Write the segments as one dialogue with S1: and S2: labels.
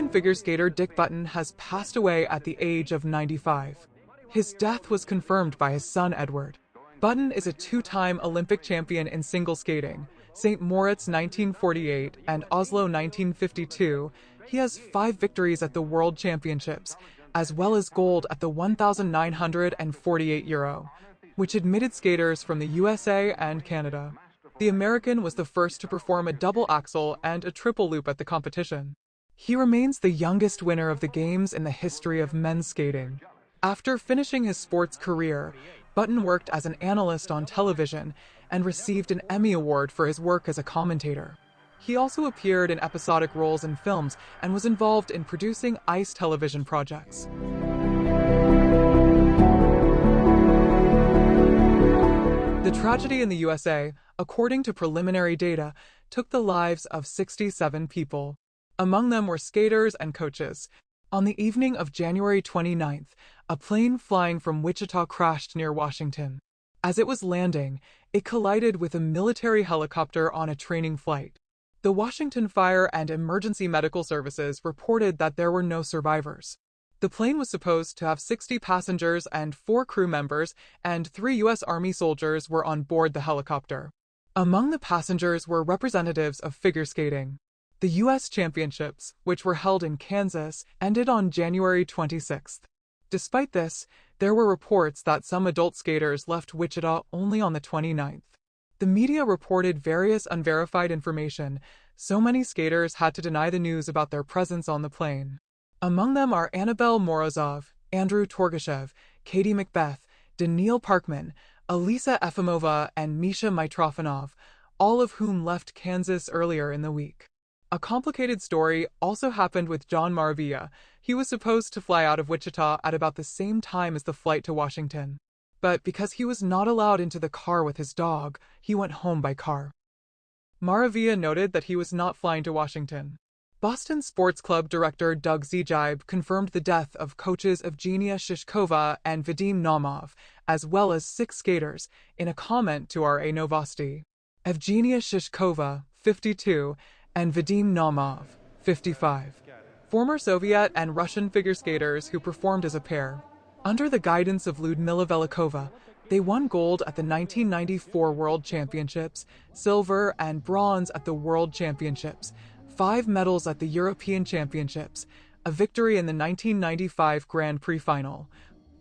S1: American figure skater Dick Button has passed away at the age of 95. His death was confirmed by his son Edward. Button is a two-time Olympic champion in single skating, St. Moritz 1948 and Oslo 1952. He has 5 victories at the World Championships, as well as gold at the 1,948 euro, which admitted skaters from the USA and Canada. The American was the first to perform a double axel and a triple loop at the competition. He remains the youngest winner of the Games in the history of men's skating. After finishing his sports career, Button worked as an analyst on television and received an Emmy Award for his work as a commentator. He also appeared in episodic roles in films and was involved in producing ice television projects. The tragedy in the USA, according to preliminary data, took the lives of 67 people. Among them were skaters and coaches. On the evening of January 29th, a plane flying from Wichita crashed near Washington. As it was landing, it collided with a military helicopter on a training flight. The Washington Fire and Emergency Medical Services reported that there were no survivors. The plane was supposed to have 60 passengers and 4 crew members, and 3 U.S. Army soldiers were on board the helicopter. Among the passengers were representatives of figure skating. The U.S. Championships, which were held in Kansas, ended on January 26th. Despite this, there were reports that some adult skaters left Wichita only on the 29th. The media reported various unverified information. So many skaters had to deny the news about their presence on the plane. Among them are Annabelle Morozov, Andrew Torgashev, Katie Macbeth, Daniil Parkman, Elisa Efimova, and Misha Mitrofanov, all of whom left Kansas earlier in the week. A complicated story also happened with John Maravilla. He was supposed to fly out of Wichita at about the same time as the flight to Washington. But because he was not allowed into the car with his dog, he went home by car. Maravilla noted that he was not flying to Washington. Boston Sports Club director Doug Zejibe confirmed the death of coaches Evgenia Shishkova and Vadim Naumov, as well as 6 skaters, in a comment to RA Novosti. Evgenia Shishkova, 52, and Vadim Naumov, 55. Former Soviet and Russian figure skaters who performed as a pair. Under the guidance of Lyudmila Velikova, they won gold at the 1994 World Championships, silver and bronze at the World Championships, 5 medals at the European Championships, a victory in the 1995 Grand Prix final,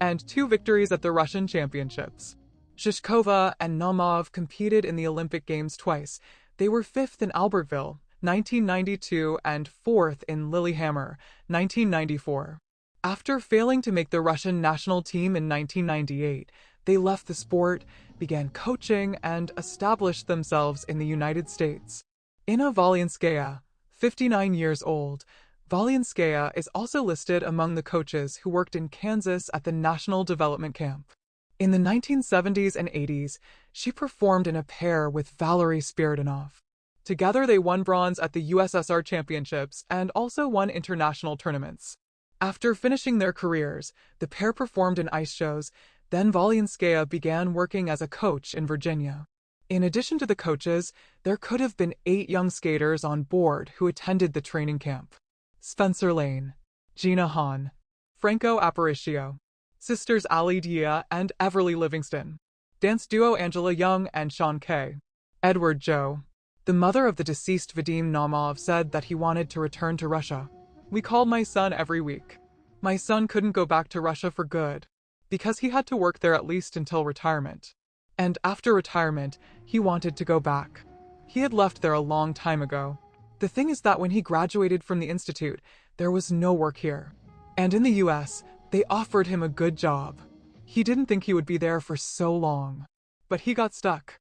S1: and 2 victories at the Russian Championships. Shishkova and Naumov competed in the Olympic Games twice. They were 5th in Albertville, 1992, and 4th in Lillehammer, 1994. After failing to make the Russian national team in 1998, they left the sport, began coaching, and established themselves in the United States. Inna Volyanskaya, 59 years old, Volyanskaya is also listed among the coaches who worked in Kansas at the National Development Camp. In the 1970s and 80s, she performed in a pair with Valery Spiridonov. Together they won bronze at the USSR Championships and also won international tournaments. After finishing their careers, the pair performed in ice shows. Then Volyanskaya began working as a coach in Virginia. In addition to the coaches, there could have been 8 young skaters on board who attended the training camp. Spencer Lane, Gina Hahn, Franco Aparicio, sisters Ali Dia and Everly Livingston, dance duo Angela Young and YoungKay, Edward Joe. The mother of the deceased Vadim Naumov said that he wanted to return to Russia. We called my son every week. My son couldn't go back to Russia for good, because he had to work there at least until retirement. And after retirement, he wanted to go back. He had left there a long time ago. The thing is that when he graduated from the institute, there was no work here. And in the US, they offered him a good job. He didn't think he would be there for so long. But he got stuck.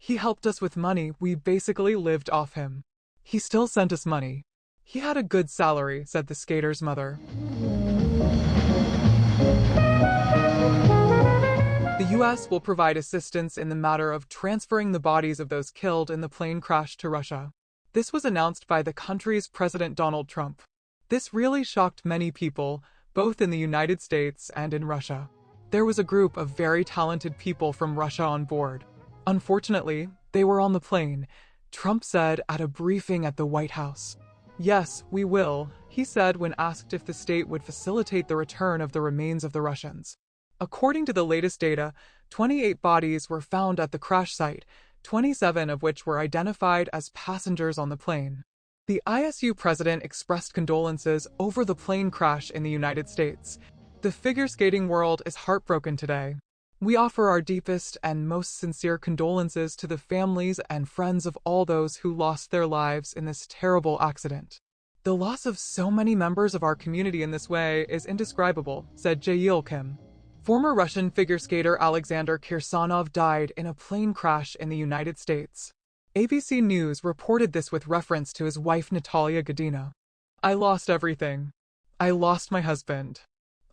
S1: He helped us with money. We basically lived off him. He still sent us money. He had a good salary, said the skater's mother. The U.S. will provide assistance in the matter of transferring the bodies of those killed in the plane crash to Russia. This was announced by the country's President Donald Trump. This really shocked many people, both in the United States and in Russia. There was a group of very talented people from Russia on board. Unfortunately, they were on the plane, Trump said at a briefing at the White House. Yes, we will, he said when asked if the state would facilitate the return of the remains of the Russians. According to the latest data, 28 bodies were found at the crash site, 27 of which were identified as passengers on the plane. The ISU president expressed condolences over the plane crash in the United States. The figure skating world is heartbroken today. We offer our deepest and most sincere condolences to the families and friends of all those who lost their lives in this terrible accident. The loss of so many members of our community in this way is indescribable, said Jail Kim. Former Russian figure skater Alexander Kirsanov died in a plane crash in the United States. ABC News reported this with reference to his wife Natalia Godina. I lost everything. I lost my husband.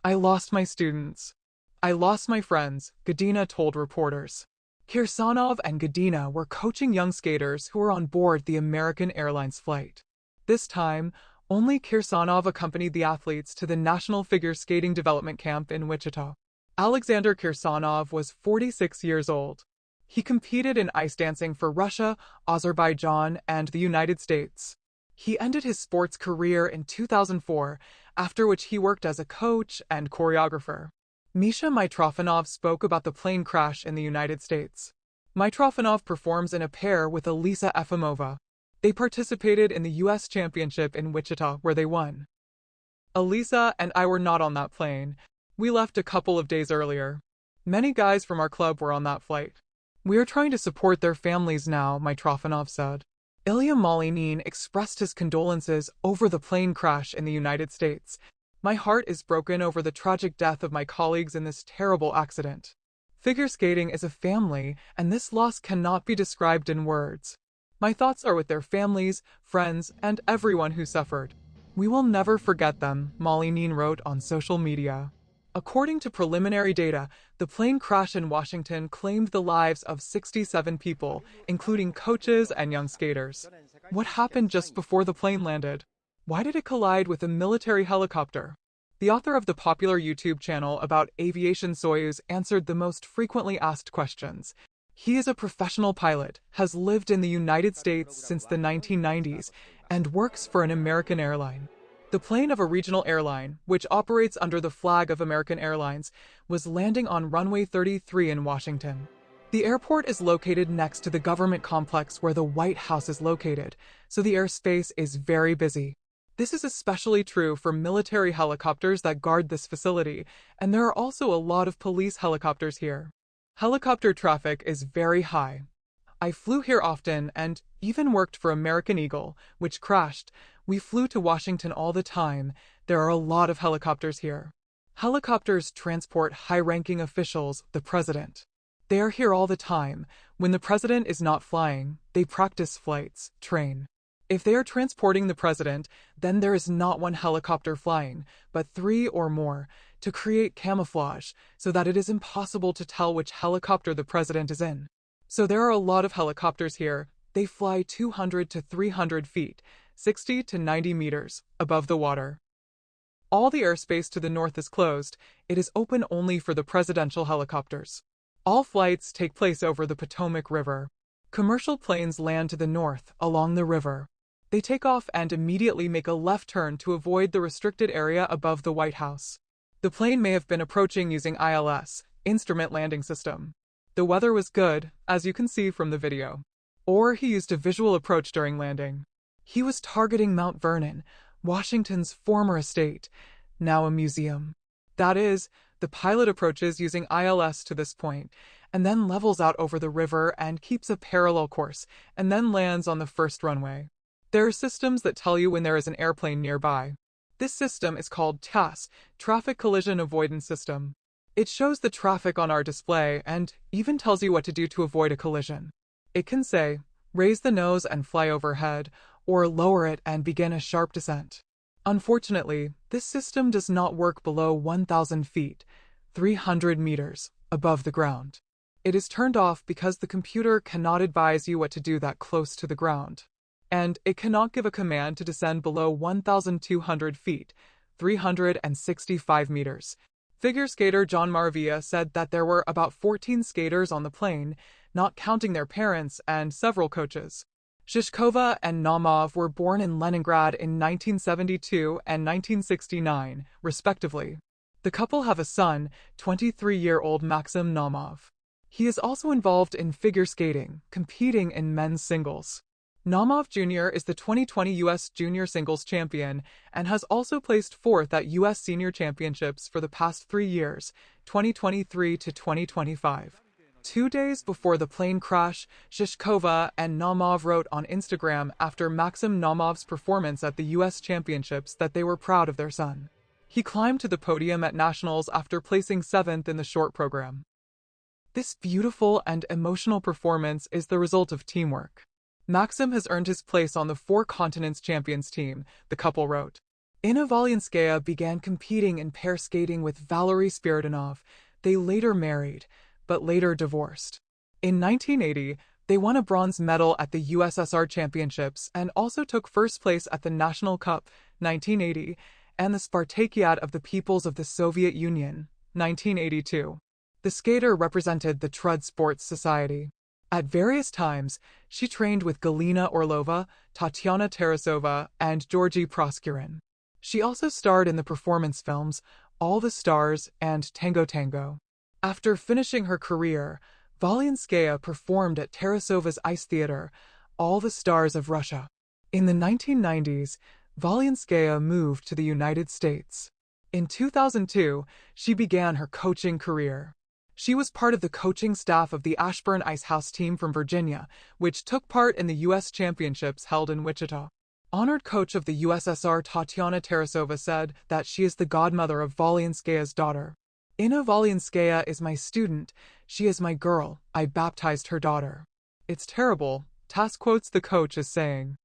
S1: I lost my students. I lost my friends, Godina told reporters. Kirsanov and Godina were coaching young skaters who were on board the American Airlines flight. This time, only Kirsanov accompanied the athletes to the National Figure Skating Development Camp in Wichita. Alexander Kirsanov was 46 years old. He competed in ice dancing for Russia, Azerbaijan, and the United States. He ended his sports career in 2004, after which he worked as a coach and choreographer. Misha Mitrofanov spoke about the plane crash in the United States. Mitrofanov performs in a pair with Elisa Efimova. They participated in the U.S. Championship in Wichita, where they won. Elisa and I were not on that plane. We left a couple of days earlier. Many guys from our club were on that flight. We are trying to support their families now, Mitrofanov said. Ilya Malinin expressed his condolences over the plane crash in the United States. My heart is broken over the tragic death of my colleagues in this terrible accident. Figure skating is a family, and this loss cannot be described in words. My thoughts are with their families, friends, and everyone who suffered. We will never forget them, Malinin wrote on social media. According to preliminary data, the plane crash in Washington claimed the lives of 67 people, including coaches and young skaters. What happened just before the plane landed? Why did it collide with a military helicopter? The author of the popular YouTube channel about Aviation Soyuz answered the most frequently asked questions. He is a professional pilot, has lived in the United States since the 1990s, and works for an American airline. The plane of a regional airline, which operates under the flag of American Airlines, was landing on runway 33 in Washington. The airport is located next to the government complex where the White House is located, so the airspace is very busy. This is especially true for military helicopters that guard this facility, and there are also a lot of police helicopters here. Helicopter traffic is very high. I flew here often and even worked for American Eagle, which crashed. We flew to Washington all the time. There are a lot of helicopters here. Helicopters transport high-ranking officials, the president. They are here all the time. When the president is not flying, they practice flights, train. If they are transporting the president, then there is not one helicopter flying, but 3 or more, to create camouflage, so that it is impossible to tell which helicopter the president is in. So there are a lot of helicopters here. They fly 200 to 300 feet, 60 to 90 meters, above the water. All the airspace to the north is closed. It is open only for the presidential helicopters. All flights take place over the Potomac River. Commercial planes land to the north, along the river. They take off and immediately make a left turn to avoid the restricted area above the White House. The plane may have been approaching using ILS, Instrument Landing System. The weather was good, as you can see from the video. Or he used a visual approach during landing. He was targeting Mount Vernon, Washington's former estate, now a museum. That is, the pilot approaches using ILS to this point, and then levels out over the river and keeps a parallel course, and then lands on the first runway. There are systems that tell you when there is an airplane nearby. This system is called TAS, Traffic Collision Avoidance System. It shows the traffic on our display and even tells you what to do to avoid a collision. It can say, raise the nose and fly overhead, or lower it and begin a sharp descent. Unfortunately, this system does not work below 1,000 feet, 300 meters, above the ground. It is turned off because the computer cannot advise you what to do that close to the ground. And it cannot give a command to descend below 1,200 feet, 365 meters. Figure skater John Maravilla said that there were about 14 skaters on the plane, not counting their parents and several coaches. Shishkova and Naumov were born in Leningrad in 1972 and 1969, respectively. The couple have a son, 23-year-old Maxim Naumov. He is also involved in figure skating, competing in men's singles. Naumov Jr. is the 2020 U.S. Junior Singles Champion and has also placed fourth at U.S. Senior Championships for the past 3 years, 2023 to 2025. 2 days before the plane crash, Shishkova and Naumov wrote on Instagram after Maxim Naumov's performance at the U.S. Championships that they were proud of their son. He climbed to the podium at Nationals after placing 7th in the short program. This beautiful and emotional performance is the result of teamwork. Maxim has earned his place on the 4 Continents Champions team, the couple wrote. Inna Volynskaya began competing in pair skating with Valery Spiridonov. They later married, but later divorced. In 1980, they won a bronze medal at the USSR Championships and also took first place at the National Cup, 1980, and the Spartakiad of the Peoples of the Soviet Union, 1982. The skater represented the Trud Sports Society. At various times, she trained with Galina Orlova, Tatiana Tarasova, and Georgy Proskurin. She also starred in the performance films All the Stars and Tango Tango. After finishing her career, Volynskaya performed at Tarasova's Ice Theater, All the Stars of Russia. In the 1990s, Volynskaya moved to the United States. In 2002, she began her coaching career. She was part of the coaching staff of the Ashburn Icehouse team from Virginia, which took part in the U.S. Championships held in Wichita. Honored coach of the USSR Tatiana Tarasova said that she is the godmother of Volynskaya's daughter. Inna Volynskaya is my student, she is my girl, I baptized her daughter. It's terrible, Tas quotes the coach as saying.